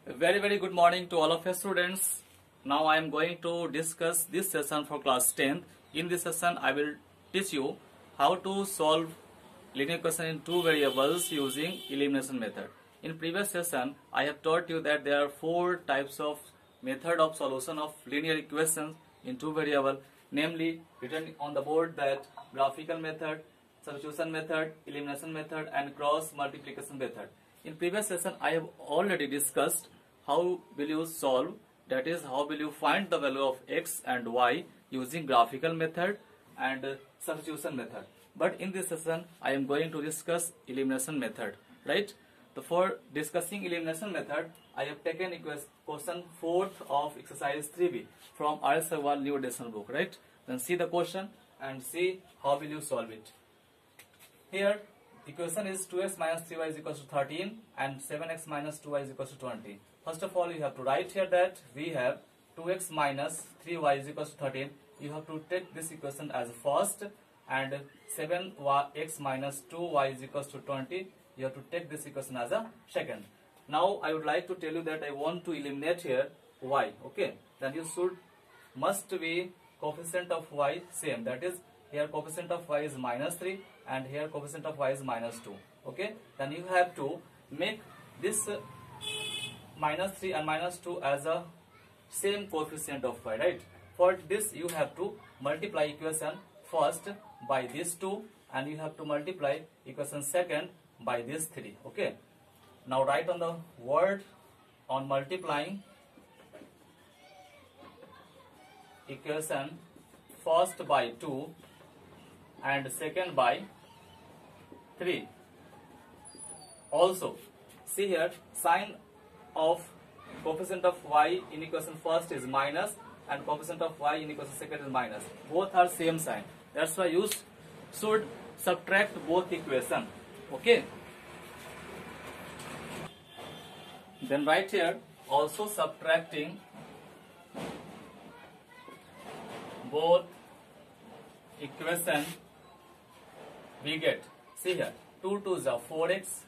Very good morning to all of your students. Now I am going to discuss this session for class 10th. In this session I will teach you how to solve linear equation in two variables using elimination method. In previous session I have taught you that there are four types of method of solution of linear equations in two variable, namely written on the board that graphical method, substitution method, elimination method and cross multiplication method. In previous session I have already discussed how will you solve, that is how will you find the value of x and y using graphical method and substitution method. But in this session I am going to discuss elimination method, right? So for discussing elimination method I have taken question 4th of exercise 3b from R.S. Agarwal new edition book, right? Then see the question and see how will you solve it. Here equation is 2x minus 3y is equals to 13 and 7x minus 2y is equals to 20. First of all, you have to write here that we have 2x minus 3y is equals to 13. You have to take this equation as first, and 7x minus 2y is equals to 20. You have to take this equation as a second. Now I would like to tell you that I want to eliminate here y. Okay, then you must be coefficient of y same. That is, here coefficient of y is minus 3 and here coefficient of y is minus 2. Okay, then you have to make this minus 3 and minus 2 as a same coefficient of y, right? For this you have to multiply equation first by this 2 and you have to multiply equation second by this 3. Okay, now write on the word on multiplying equation first by 2 and second by 3. Also see here, sign of coefficient of y in equation first is minus and coefficient of y in equation second is minus. Both are same sign. That's why you should subtract both equation. Okay. Then write here also subtracting both equation we get. See here, 2 2 is 4x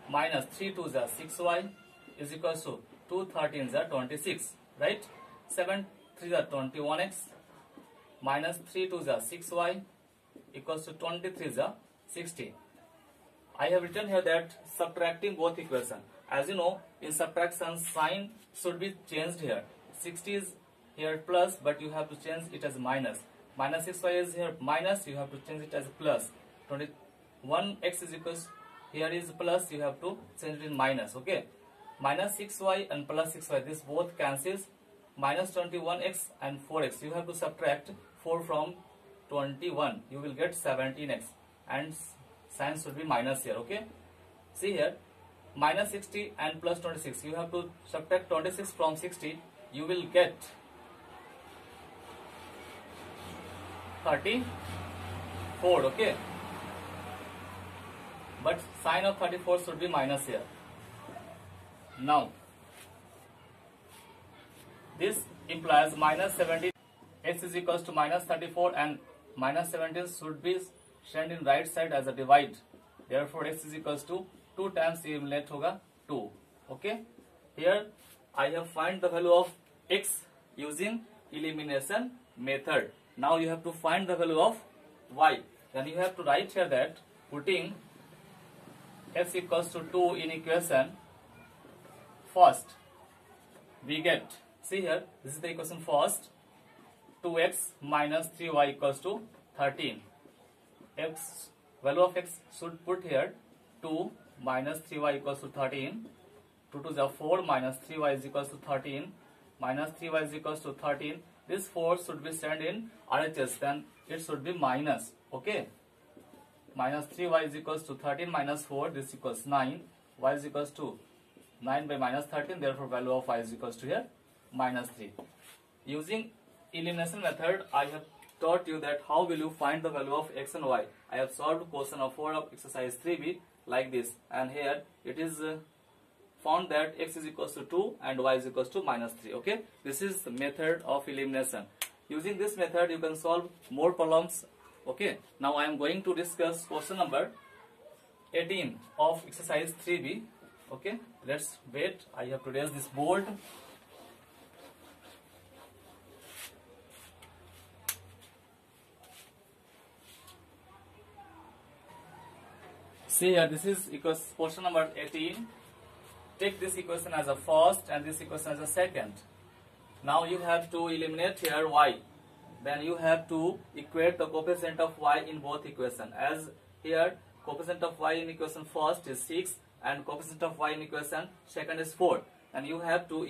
minus 3 2 is 6y is equals to 2 13 is 26, right? 7 3 is 21x minus 3 2 is 6y equals to 23 is 60. I have written here that subtracting both equation. As you know, in subtraction sign should be changed here. 60 is here plus, but you have to change it as minus. Minus 6y is here minus, you have to change it as plus. 21x is equals, here is plus, you have to change it in minus. Okay, minus 6y and plus 6y, this both cancels. Minus 21x and 4x, you have to subtract 4 from 21, you will get 17x and sign should be minus here. Okay, see here, minus 60 and plus 26, you have to subtract 26 from 60, you will get 34. Okay, but sign of 34 should be minus here. Now this implies minus 17, x is equals to minus 34 and minus 17 should be sent in right side as a divide. Therefore x is equals to 2 times eliminate hoga 2. Okay, here I have find the value of x using elimination method. Now you have to find the value of y. Then you have to write here that putting x equals to 2 in equation first we get, see here, this is the equation first, 2x minus 3y equals to 13. X value of x should put here 2 minus 3y equals to 13. 2 to the 4 minus 3y is equals to 13 minus 3y is equals to 13. This 4 should be sent in RHS, then it should be minus. Okay, minus 3y is equals to 13 minus 4, this equals 9, y is equals to 9 by minus 13, therefore value of y is equals to here minus 3. Using elimination method I have taught you that how will you find the value of x and y. I have solved question of 4 of exercise 3b like this, and here it is found that x is equals to 2 and y is equals to minus 3. Okay, this is the method of elimination. Using this method you can solve more problems. Okay, now I am going to discuss question number 18 of exercise 3b Okay, let's wait. I have to raise this board. See here, this is question number 18. Take this equation as a first and this equation as a second. Now you have to eliminate here y. Then you have to equate the coefficient of y in both equations. As here, coefficient of y in equation first is 6 and coefficient of y in equation second is 4. And you have to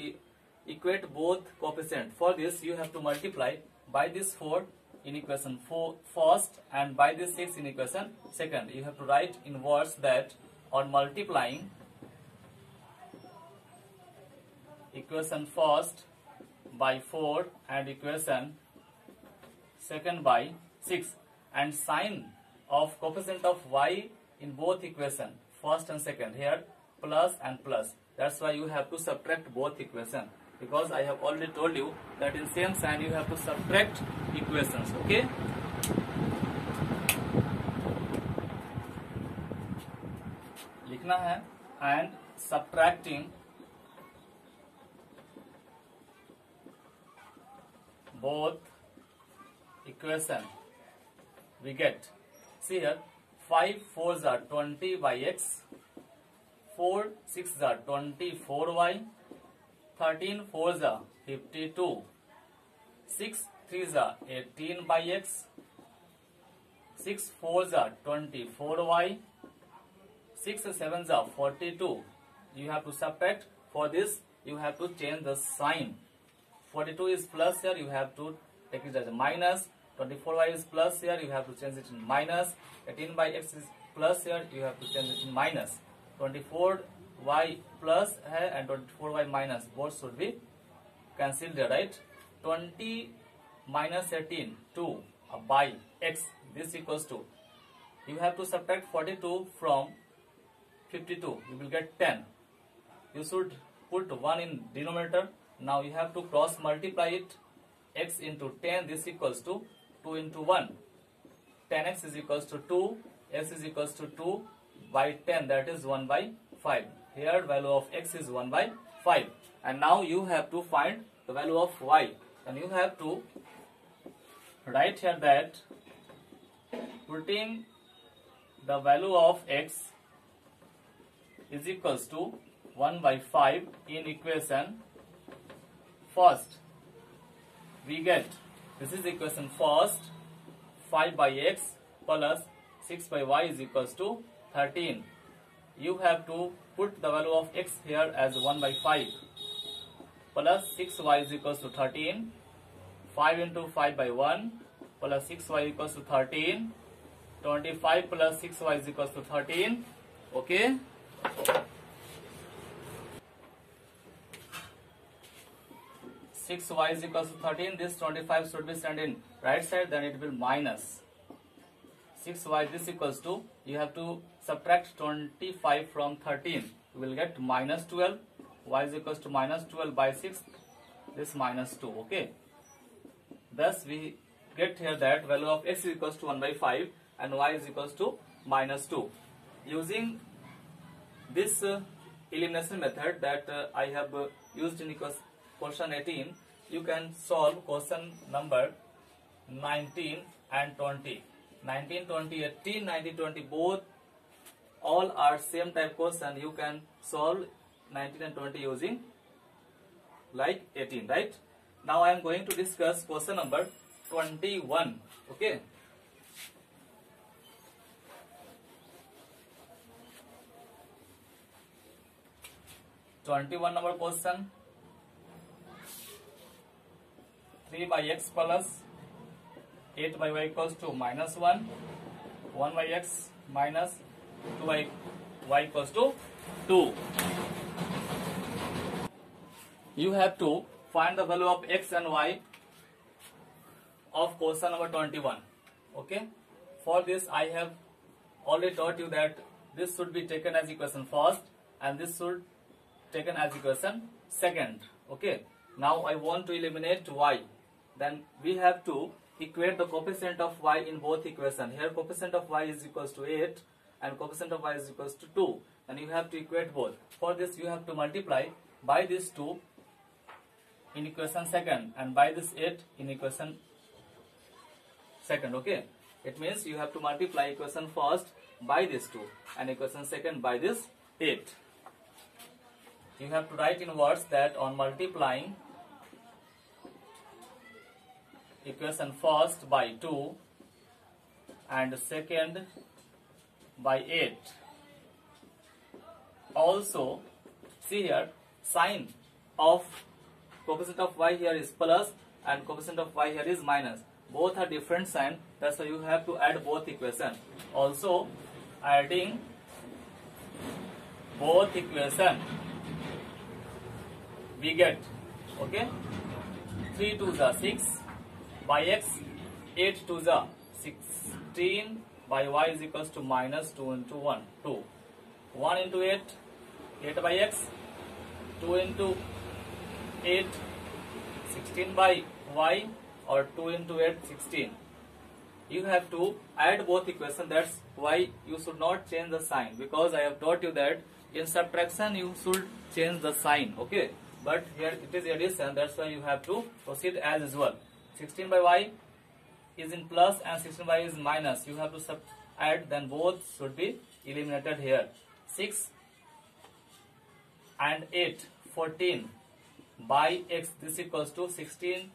equate both coefficient. For this, you have to multiply by this 4 in equation first and by this 6 in equation second. You have to write in words that on multiplying equation first by 4 and equation second by 6, and sign of coefficient of y in both equation first and second, here plus and plus. That's why you have to subtract both equation, because I have already told you that in same sign you have to subtract equations. Okay, लिखना है and subtracting both equation we get, see here, 5 4s are 20 by x, 4 6s are 24y, 13 4s are 52, 6 3s are 18 by x, 6 4s are 24y, 6 7s are 42. You have to subtract. For this you have to change the sign. 42 is plus here, you have to take it as a minus. 24y is plus here, you have to change it in minus. 18 by x is plus here, you have to change it in minus. 24y plus hai and 24y minus, both should be cancelled here, right? 20 minus 18, 2 by x, this equals to, you have to subtract 42 from 52, you will get 10. You should put 1 in denominator. Now you have to cross multiply it, x into 10, this equals to 2 into 1. 10x is equals to 2, x is equals to 2 by 10, that is 1 by 5. Here value of x is 1 by 5. And now you have to find the value of y. And you have to write here that putting the value of x is equals to 1 by 5 in equation first, we get, this is equation first, 5 by x plus 6 by y is equals to 13. You have to put the value of x here as 1 by 5 plus 6y is equals to 13. 5 into 5 by 1 plus 6y equals to 13. 25 plus 6y is equals to 13. Okay. 6y is equals to 13. This 25 should be sent in right side, then it will minus 6y. This equals to, you have to subtract 25 from 13. You will get minus 12. Y is equals to minus 12 by 6. This minus 2. Okay. Thus we get here that value of x is equals to 1 by 5 and y is equals to minus 2. Using this elimination method that I have used in question 18, you can solve question number 19 and 20. 19, 20, 18, 19, 20, both all are same type question. You can solve 19 and 20 using like 18, right? Now I am going to discuss question number 21. Okay. number question. 3 by x plus 8 by y equals to minus 1. 1 by x minus 2 by y equals to 2. You have to find the value of x and y of question number 21. Okay. For this I have already taught you that this should be taken as equation first and this should taken as equation second. Okay. Now I want to eliminate y. Then we have to equate the coefficient of y in both equations. Here coefficient of y is equals to 8 and coefficient of y is equals to 2. Then you have to equate both. For this you have to multiply by this 2 in equation second and by this 8 in equation second. Okay, it means you have to multiply equation first by this 2 and equation second by this 8. You have to write in words that on multiplying equation first by 2 and second by 8. Also, see here, sign of coefficient of y here is plus and coefficient of y here is minus. Both are different sign, that's why you have to add both equation. Also, adding both equation, we get, okay, 3 to the 6 by x, 8 to the 16 by y is equals to minus 2 into 1, 2. 1 into 8, 8 by x, 2 into 8, 16 by y, or 2 into 8, 16. You have to add both equations. That's why you should not change the sign, because I have taught you that in subtraction you should change the sign, okay, but here it is addition, that's why you have to proceed as usual. 16 by y is in plus and 16 by y is minus. You have to add, then both should be eliminated here. 6 and 8, 14 by x, this equals to 16.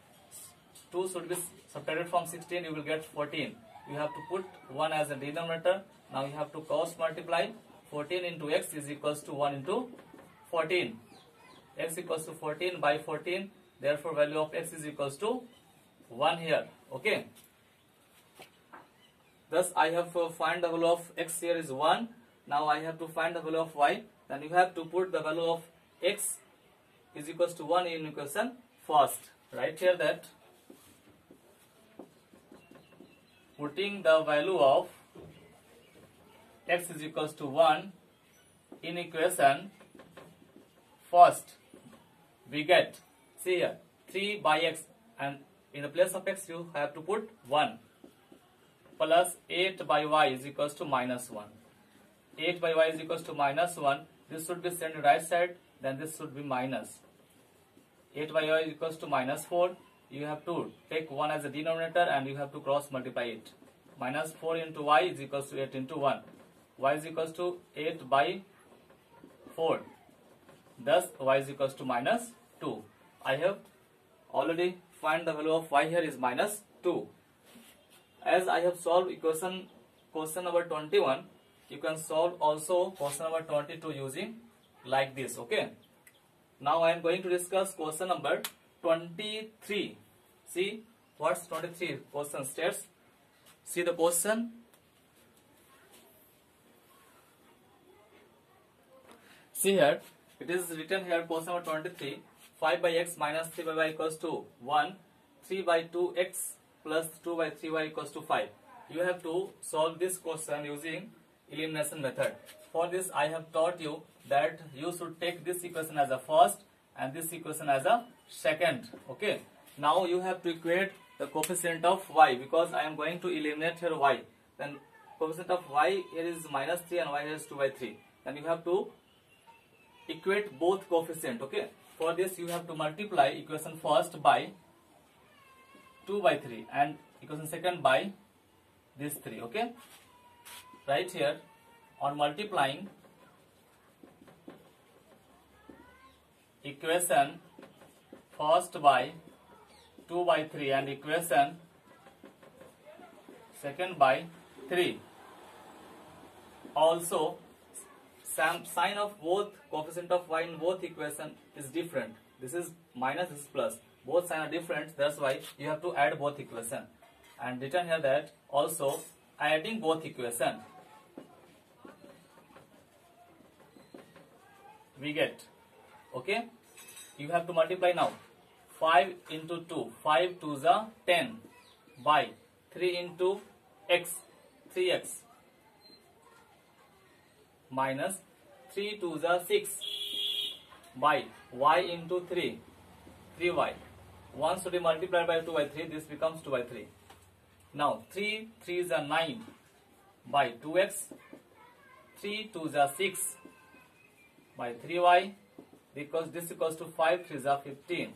2 should be subtracted from 16, you will get 14. You have to put 1 as a denominator. Now you have to cross multiply. 14 into x is equals to 1 into 14. X equals to 14 by 14. Therefore, value of x is equals to 1 here. Okay. Thus, I have find the value of x here is 1. Now I have to find the value of y. Then you have to put the value of x is equals to 1 in equation first. Write here that putting the value of x is equals to 1 in equation first, we get, see here, 3 by x, and in the place of x you have to put 1, plus 8 by y is equals to minus 1. 8 by y is equals to minus 1. This should be sent to right side, then this should be minus. 8 by y is equals to minus 4. You have to take 1 as a denominator and you have to cross multiply it. Minus 4 into y is equals to 8 into 1. Y is equals to 8 by 4. Thus y is equals to minus 2. I have already find the value of y here is minus 2. As I have solved question number 21, you can solve also question number 22 using like this. Okay. Now I am going to discuss question number 23. See what's 23 question states. See the question. See here, it is written here question number 23. 5 by x minus 3 by y equals to 1. 3 by 2x plus 2 by 3y equals to 5. You have to solve this question using elimination method. For this I have taught you that you should take this equation as a first and this equation as a second. Okay. Now you have to equate the coefficient of y, because I am going to eliminate here y. Then coefficient of y here is minus 3 and y here is 2 by 3. Then you have to equate both coefficient. Okay. For this you have to multiply equation first by 2 by 3 and equation second by this 3. Okay. Right here on multiplying equation first by 2 by 3 and equation second by 3. Also, sign of both coefficient of y in both equation is different. This is minus, this is plus. Both signs are different. That's why you have to add both equation. And written here that also adding both equation, we get, okay, you have to multiply now. 5 into 2, 5 to the 10 by 3 into x, 3x minus 3 to the 6 by y into 3, 3y. 1 should be multiplied by 2 by 3, this becomes 2 by 3. Now 3 is a 9 by 2x 3 2 is 6 by 3y, because this equals to 5 3 is 15.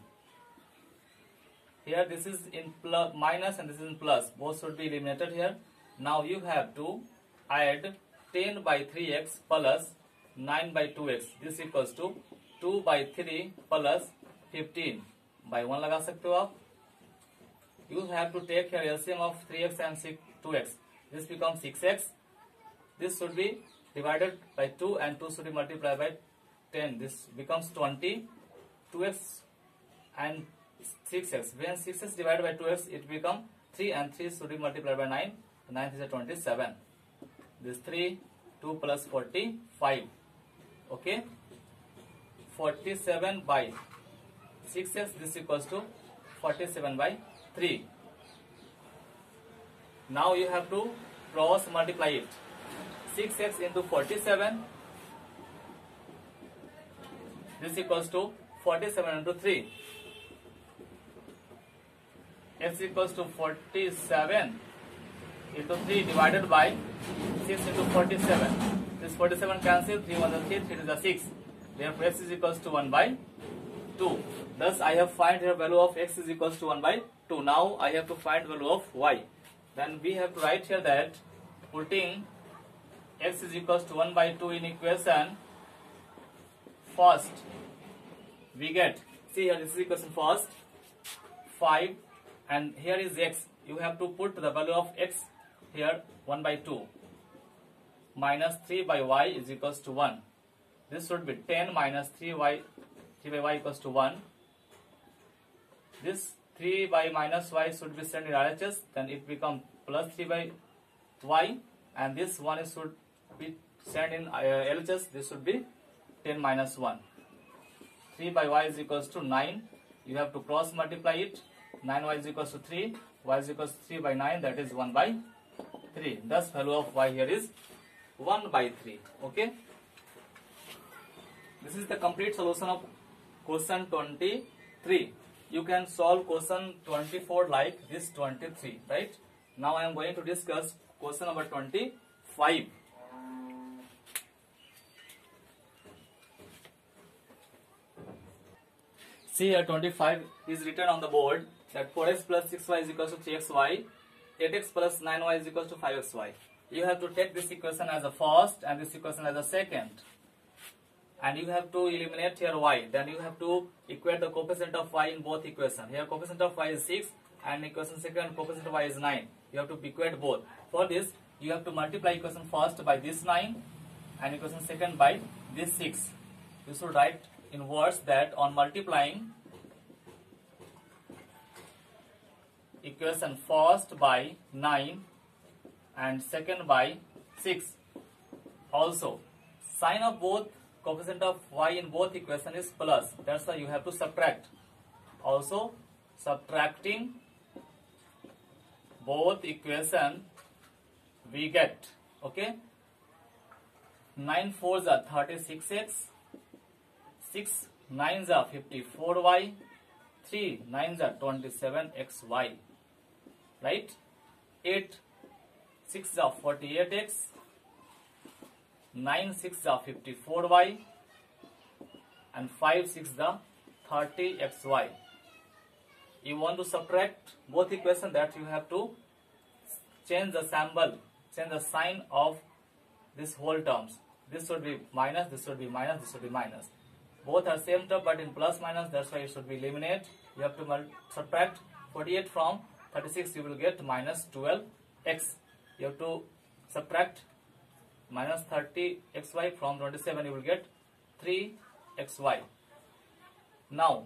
Here this is in plus, minus, and this is in plus. Both should be eliminated here. Now you have to add 10 by 3x plus 9 by 2x. This equals to 2 by 3 plus 15 by 1 लगा सकते हो आप. You have to take here LCM of 3x and 2x. This becomes 6x. This should be divided by 2 and 2 should be multiplied by 10. This becomes 20. 2x and 6x. When 6x divided by 2x, it becomes 3 and 3 should be multiplied by 9. 9 is 27. This 3, 2 plus 45. Okay. 47 by 6x. This equals to 47 by 3. Now you have to cross multiply it. 6x into 47. This equals to 47 into 3. X equals to 47 into 3 divided by 6 into 47. This 47 cancel. 3 1 is 3, 3 is 6. Therefore x is equals to 1 by 2. Thus I have find here value of x is equals to 1 by 2. Now I have to find value of y. Then we have to write here that putting x is equals to 1 by 2 in equation first, we get, see here this is equation first, 5, and here is x. You have to put the value of x here 1 by 2 minus 3 by y is equals to 1. This should be 10 minus 3 by y equals to 1. This 3 by minus y should be sent in RHS, then it becomes plus 3 by y, and this 1 should be sent in LHS. This should be 10 minus 1. 3 by y is equals to 9. You have to cross multiply it. 9y is equals to 3. Y is equals to 3 by 9. That is 1 by 3. Thus value of y here is 1 by 3. Okay. This is the complete solution of question 23. You can solve question 24 like this 23. Right. Now I am going to discuss question number 25. See here 25 is written on the board that 4x plus 6y is equals to 3xy, 8x plus 9y is equals to 5xy. You have to take this equation as a first and this equation as a second. And you have to eliminate here y. Then you have to equate the coefficient of y in both equations. Here coefficient of y is 6 and equation second coefficient of y is 9. You have to equate both. For this, you have to multiply equation first by this 9 and equation second by this 6. You should write in words that on multiplying equation first by 9 and second by 6. Also, sign of both coefficient of y in both equation is plus. That's why you have to subtract. Also, subtracting both equation we get, okay, 9 4s are 36x, 6 9s are 54y, 3 9s are 27xy, right? 8 6 are 48x, 9 6 are 54y, and 5 6 are 30xy. You want to subtract both equations, that you have to change the symbol, change the sign of this whole terms. This should be minus, this should be minus, this should be minus. Both are same term but in plus minus, that's why it should be eliminate. You have to subtract 48 from 36, you will get minus 12x. You have to subtract minus 30xy from 27, you will get 3xy. Now,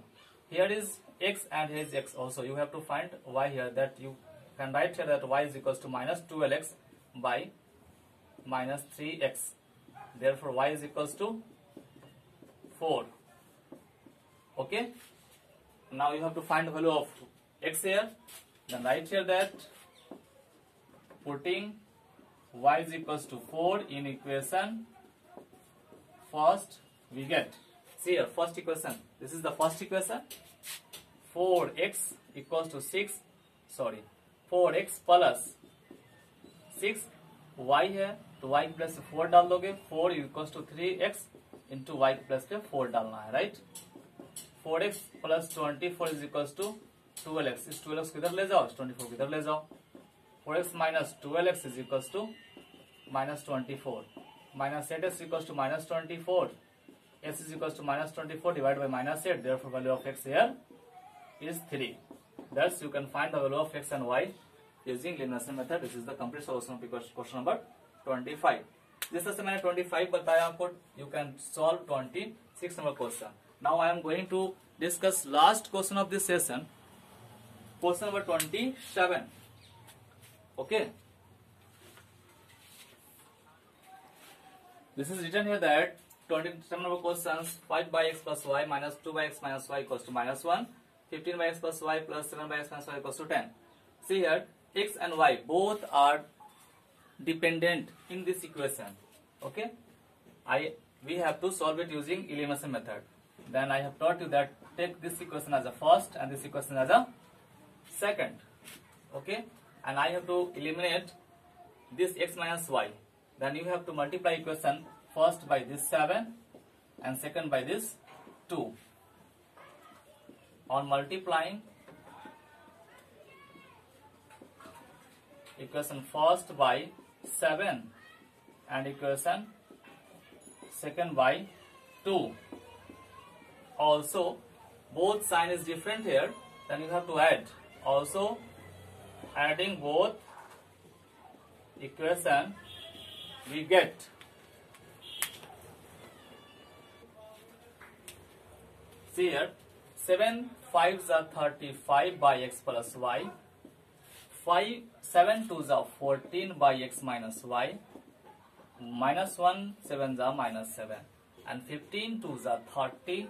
here is x and here is x also. You have to find y here, that you can write here that y is equals to minus 12x by minus 3x. Therefore, y is equals to 4. Okay. Now you have to find the value of x here. Then write here that putting y is equals to 4 in equation first, we get, see here, first equation, this is the first equation, 4x equals to 4x plus 6 y here तो y की place पे 4 डाल दोगे, 4 equal to 3x into y की place पे 4 डालना है, right. 4x plus 24 is equal to 12x, इस 12x को इधर ले जाओ, 24 को इधर ले जाओ। 4x minus 12x is equal to minus 24, minus 8x equal to minus 24, x is equals to minus 24 divided by minus 8. Therefore, value of x here is 3. Thus, you can find the value of x and y using elimination method. This is the complete solution of question number 25. जिस तरह से मैंने 25 बताया आपको, you can solve 26 number question. Now I am going to discuss last question of this session, question number 27. Okay. This is written here that 27 number questions, 5 by x plus y minus 2 by x minus y equals to minus 1, 15 by x plus y plus 7 by x minus y equals to 10. See here, x and y both are dependent in this equation. Okay, we have to solve it using elimination method. Then I have taught you that take this equation as a first and this equation as a second. Okay, and I have to eliminate this x minus y. Then you have to multiply equation first by this 7 and second by this 2. On multiplying equation first by 7 and equation second by 2. Also, both sign is different here. Then you have to add. Also, adding both equation, we get see here 7 5s are 35 by x plus y, 7 2s are 14 by x minus y, minus 1 7s are minus 7, and 15 2s are 30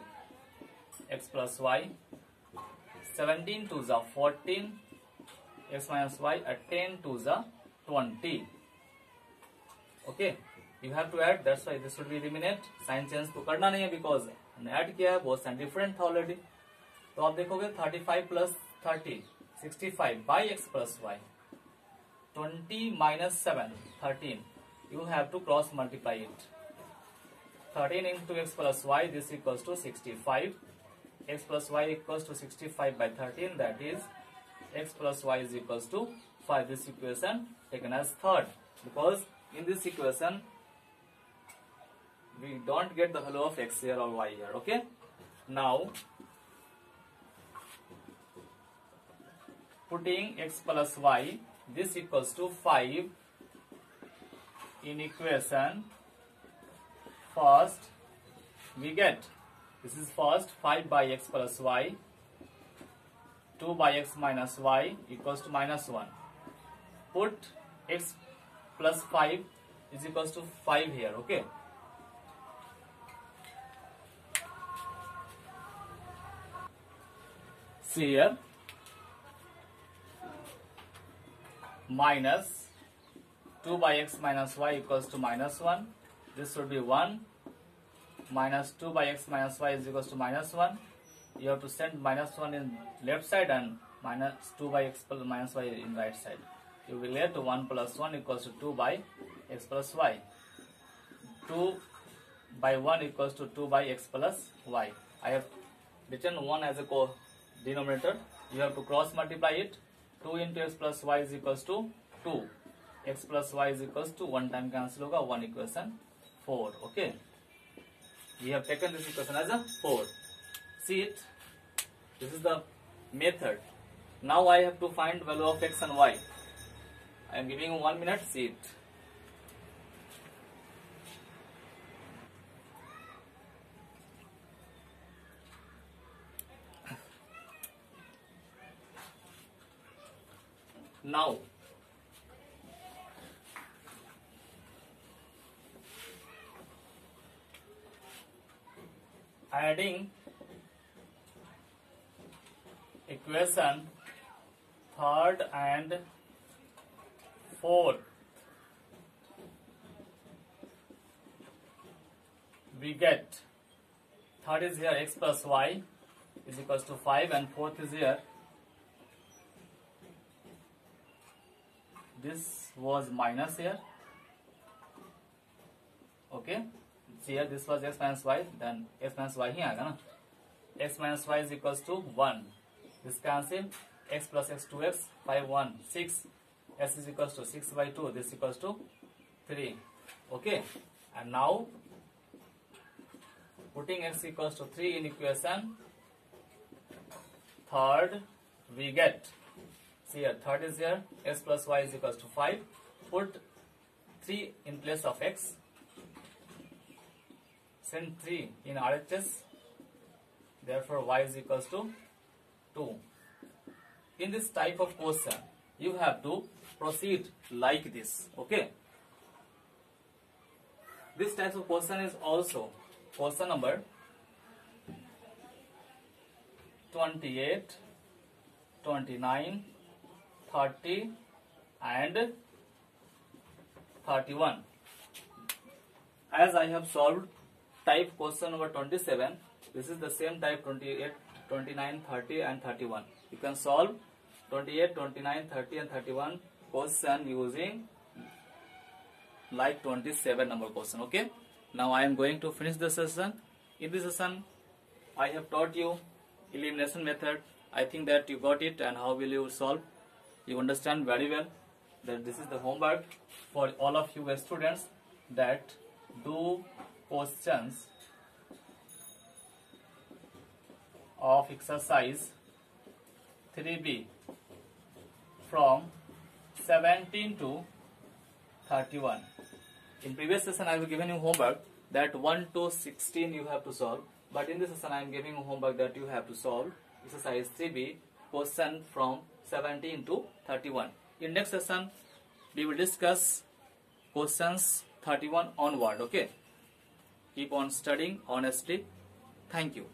x plus y, 17 2s are 14 x minus y, and 10 2s are 20. Okay, you have to add, that's why this should be eliminate. Sign change तो करना नहीं है because हमने add किया है, बहुत sign different था already. तो आप देखोगे 35 plus 30 65 by x plus y, 20 minus 7 13, you have to cross multiply it. 13 into x plus y, this equals to 65. X plus y equals to 65 by 13, that is x plus y is equals to 5. This equation taken as third, because in this equation we don't get the value of x here or y here. Okay, now putting x plus y, this equals to 5 in equation first, we get, this is first 5 by x plus y, 2 by x minus y equals to minus 1. Put x plus 5 is equals to 5 here. Okay, see here, minus 2 by x minus y equals to minus 1. This should be 1. Minus 2 by x minus y is equals to minus 1. You have to send minus 1 in left side and minus 2 by x plus minus y in right side. You will get 1 plus 1 equals to 2 by x plus y. 2 by 1 equals to 2 by x plus y. I have written 1 as a denominator. You have to cross multiply it. 2 into x plus y is equals to 2. X plus y is equals to 1 time cancel hoga, 1 equation 4. Okay, we have taken this equation as a 4. See it, this is the method. Now I have to find value of x and y. I am giving you 1 minute, see it. Now adding equation third and fourth, we get third is here x plus y is equals to 5, and fourth is here, this was minus here, Okay, see here this was x minus y, then x minus y ही आएगा ना. X minus y is equals to 1. This cancel. X plus x 2x 5 1 6. S is equals to 6 by 2. This is equals to 3. Okay, and now putting x equals to 3 in equation third, we get, see here, third is here, x plus y is equals to 5. Put 3 in place of x. Send 3 in RHS. Therefore, y is equals to 2. In this type of question, you have to proceed like this. Okay. This type of question is also question number 28, 29, 30 and 31. As I have solved type question number 27, this is the same type 28, 29, 30 and 31. You can solve 28, 29, 30 and 31 question using like 27 number question. Okay. Now I am going to finish the session. In this session, I have taught you elimination method. I think that you got it, and how will you solve? You understand very well that this is the homework for all of you students, that do questions of exercise 3B from 17 to 31. In previous session I have given you homework that 1 to 16 you have to solve, but in this session I am giving you homework that you have to solve exercise 3B question from 17 to 31. In next session we will discuss questions 31 onward. Okay, keep on studying honestly. Thank you.